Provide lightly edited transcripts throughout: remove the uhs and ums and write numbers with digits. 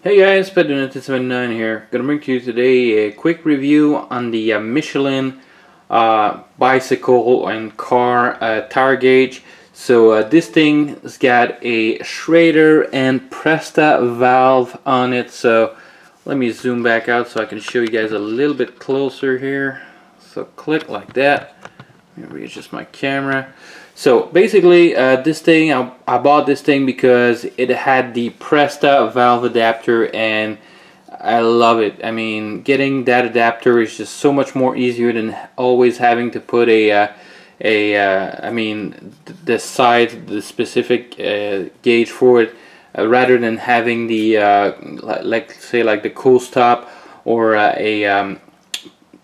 Hey guys, Pedro1979 here. Gonna bring to you today a quick review on the Michelin bicycle and car tire gauge. So this thing's got a Schrader and Presta valve on it. So let me zoom back out so I can show you guys a little bit closer here. So click like that. Let me readjust my camera. So basically this thing, I bought this thing because it had the Presta valve adapter and I love it. I mean, getting that adapter is just so much more easier than always having to put the specific gauge for it, rather than having the like the cool stop or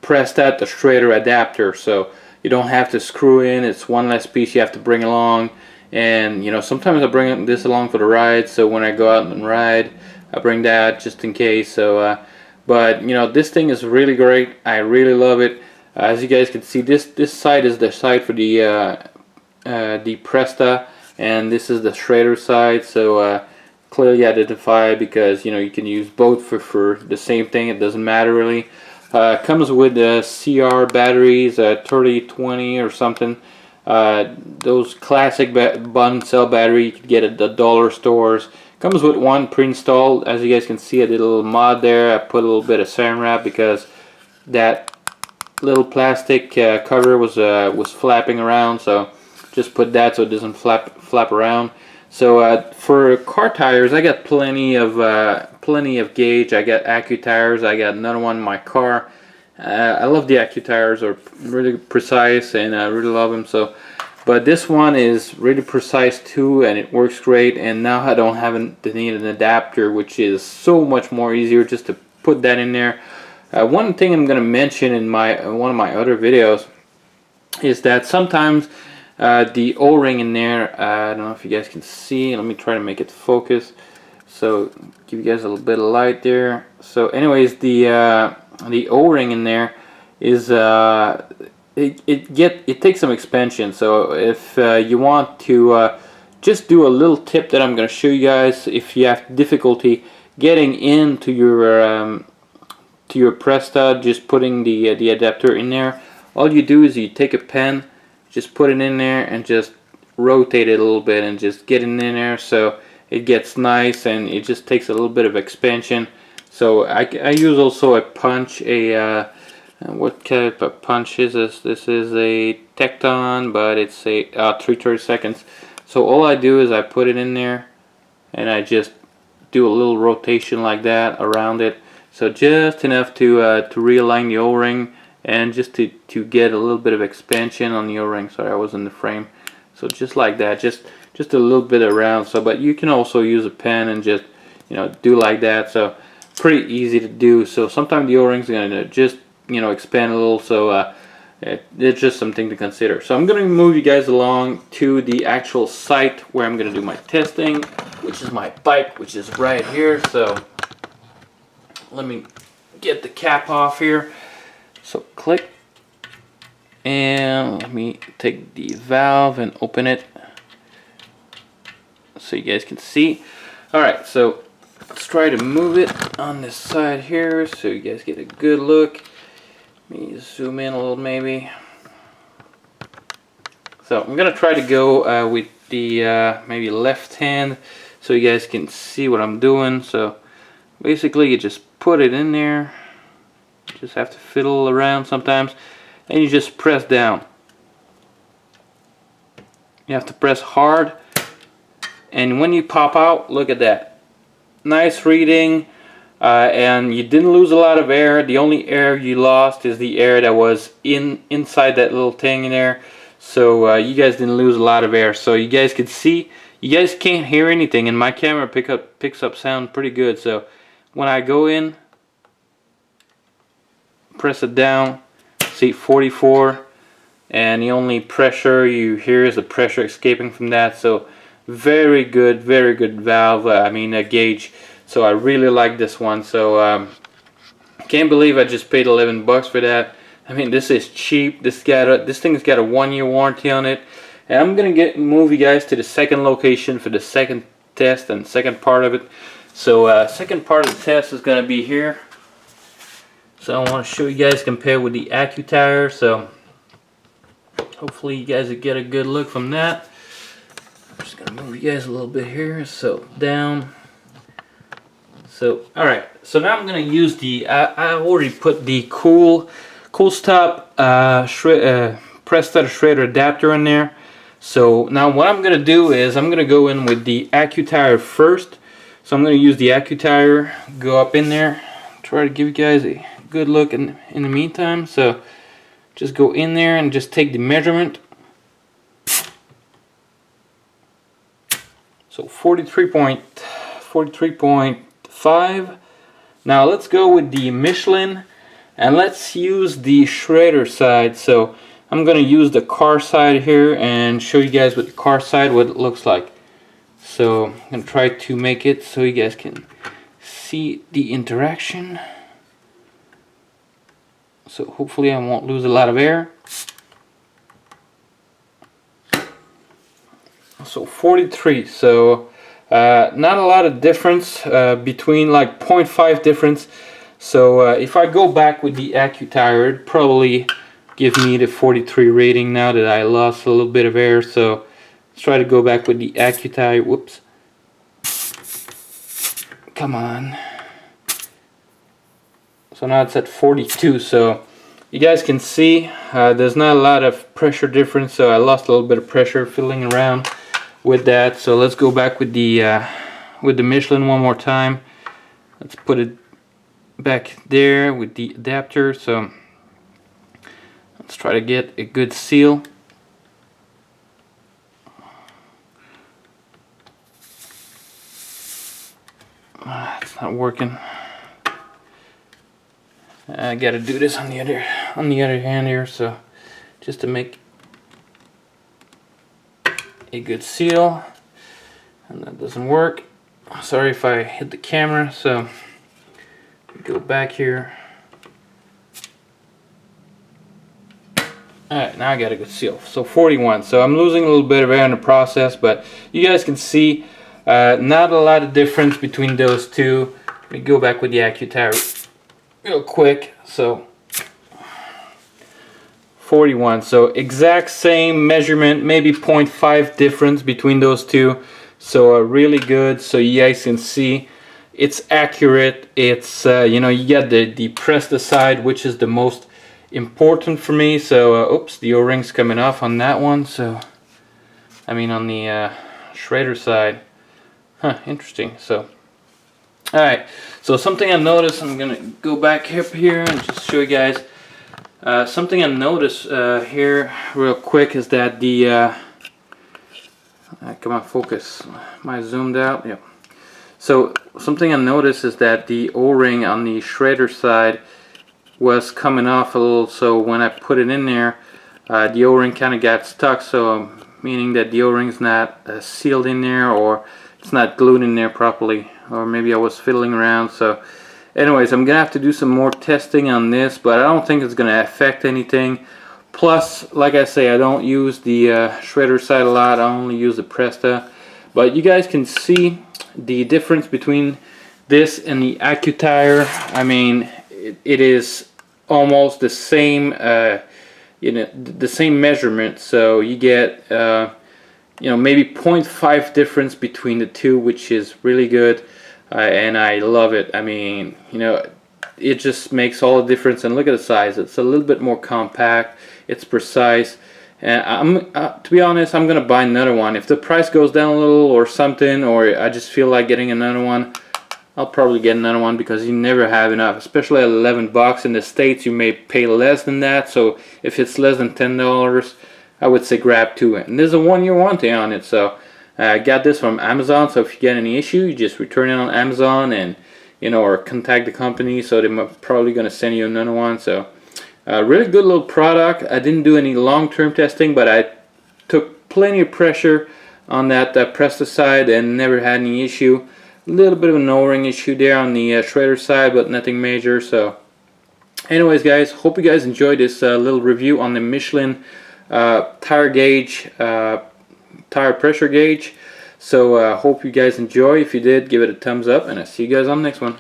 Presta the Schrader adapter. So you don't have to screw in. It's one less piece you have to bring along. And you know, sometimes I bring this along for the ride, so when I go out and ride I bring that just in case. So but you know, this thing is really great. I really love it. As you guys can see, this side is the side for the Presta, and this is the Schrader side. So clearly identified, because you know, you can use both for the same thing. It doesn't matter really. Comes with CR batteries, 3020 or something. Those classic button cell battery you can get at the dollar stores. Comes with one pre-installed. As you guys can see, I did a little mod there. I put a little bit of saran wrap because that little plastic cover was flapping around. So just put that so it doesn't flap around. So for car tires, I got plenty of gauge. I got Accu tires. I got another one in my car. I love the Accu tires. Are really precise, and I really love them. So, but this one is really precise too, and it works great. And now I don't have to need an adapter, which is so much more easier just to put that in there. One thing I'm going to mention in one of my other videos is that sometimes the O-ring in there, I don't know if you guys can see. Let me try to make it focus. So give you guys a little bit of light there. So anyways, the O-ring in there is it takes some expansion. So if you want to just do a little tip that I'm going to show you guys, if you have difficulty getting into your Presta, just putting the adapter in there, all you do is you take a pen, just put it in there and just rotate it a little bit and just get it in there so it gets nice, and it just takes a little bit of expansion. So I use also a punch, what type of punch is this? This is a Tecton, but it's a 3/32. So all I do is I put it in there and I just do a little rotation like that around it. So just enough to realign the O-ring, and just to get a little bit of expansion on the O-ring. Sorry, I was in the frame. So just like that, just a little bit around. So, but you can also use a pen and just, you know, do like that. So pretty easy to do. So sometimes the O-ring's gonna just, you know, expand a little. So it's just something to consider. So I'm gonna move you guys along to the actual site where I'm gonna do my testing, which is my bike, which is right here. So let me get the cap off here. So click, and let me take the valve and open it so you guys can see. Alright, so let's try to move it on this side here so you guys get a good look. Let me zoom in a little maybe. So I'm gonna try to go with the maybe left hand so you guys can see what I'm doing. So basically you just put it in there. You just have to fiddle around sometimes, and you just press down. You have to press hard, and when you pop out, look at that. Nice reading, and you didn't lose a lot of air. The only air you lost is the air that was inside that little thing in there. So you guys didn't lose a lot of air. So you guys could see, you guys can't hear anything, and my camera picks up sound pretty good. So when I go in, press it down, see 44, and the only pressure you hear is the pressure escaping from that. So very good valve, I mean a gauge. So I really like this one. So can't believe I just paid 11 bucks for that. I mean, this is cheap. This thing's got a 1-year warranty on it. And I'm gonna move you guys to the second location for the second test and second part of it. So second part of the test is going to be here. So I want to show you guys compare with the AccuTire. So hopefully you guys will get a good look from that. I'm just going to move you guys a little bit here. So down. So alright, so now I'm going to use the, I already put the Cool Stop Presta Shredder adapter in there. So now what I'm going to do is I'm going to go in with the AccuTire first. So I'm going to use the AccuTire, go up in there, try to give you guys a good look in the meantime. So just go in there and just take the measurement. So 43.5. Now let's go with the Michelin and let's use the shredder side. So I'm going to use the car side here and show you guys with the car side what it looks like. So I'm going to try to make it so you guys can see the interaction. So hopefully I won't lose a lot of air. So 43, so not a lot of difference, between like 0.5 difference. So if I go back with the AccuTire, it'd probably give me the 43 rating now that I lost a little bit of air. So let's try to go back with the AccuTire. Whoops. Come on. So now it's at 42. So you guys can see there's not a lot of pressure difference. So I lost a little bit of pressure fiddling around with that. So let's go back with the Michelin one more time. Let's put it back there with the adapter. So let's try to get a good seal. It's not working. I gotta do this on the other hand here, so just to make a good seal, and that doesn't work. Sorry if I hit the camera. So go back here. Alright, now I got a good seal. So 41. So I'm losing a little bit of air in the process, but you guys can see not a lot of difference between those two. Let me go back with the AccuTire real quick. So 41. So exact same measurement, maybe 0.5 difference between those two. So really good. So you guys can see it's accurate. It's you know, you got the Presta side, which is the most important for me. So oops, the O-ring's coming off on that one. So I mean on the shredder side. Huh, interesting. So alright, so something I noticed, I'm gonna go back up here and just show you guys something I noticed here real quick is that the come on, focus. Am I zoomed out? Yep. So something I noticed is that the O-ring on the shredder side was coming off a little, so when I put it in there, the O-ring kind of got stuck, so meaning that the O-ring's not sealed in there, or it's not glued in there properly, or maybe I was fiddling around. So anyways, I'm gonna have to do some more testing on this, but I don't think it's gonna affect anything. Plus, like I say, I don't use the shredder side a lot. I only use the Presta. But you guys can see the difference between this and the AccuTire. I mean, it is almost the same, you know, the same measurement. So you get, you know, maybe 0.5 difference between the two, which is really good, and I love it. I mean, you know, it just makes all the difference. And look at the size; it's a little bit more compact. It's precise. And to be honest, I'm gonna buy another one. If the price goes down a little or something, or I just feel like getting another one, I'll probably get another one, because you never have enough. Especially at 11 bucks in the States, you may pay less than that. So if it's less than $10, I would say grab two. And there's a 1-year warranty on it. So I got this from Amazon. So if you get any issue, you just return it on Amazon, and you know, or contact the company. So they're probably gonna send you another one. So really good little product. I didn't do any long-term testing, but I took plenty of pressure on that Presta side and never had any issue. A little bit of an O-ring issue there on the shredder side, but nothing major. So anyways, guys, hope you guys enjoyed this little review on the Michelin tire gauge, tire pressure gauge. So hope you guys enjoy. If you did, give it a thumbs up, and I'll see you guys on the next one.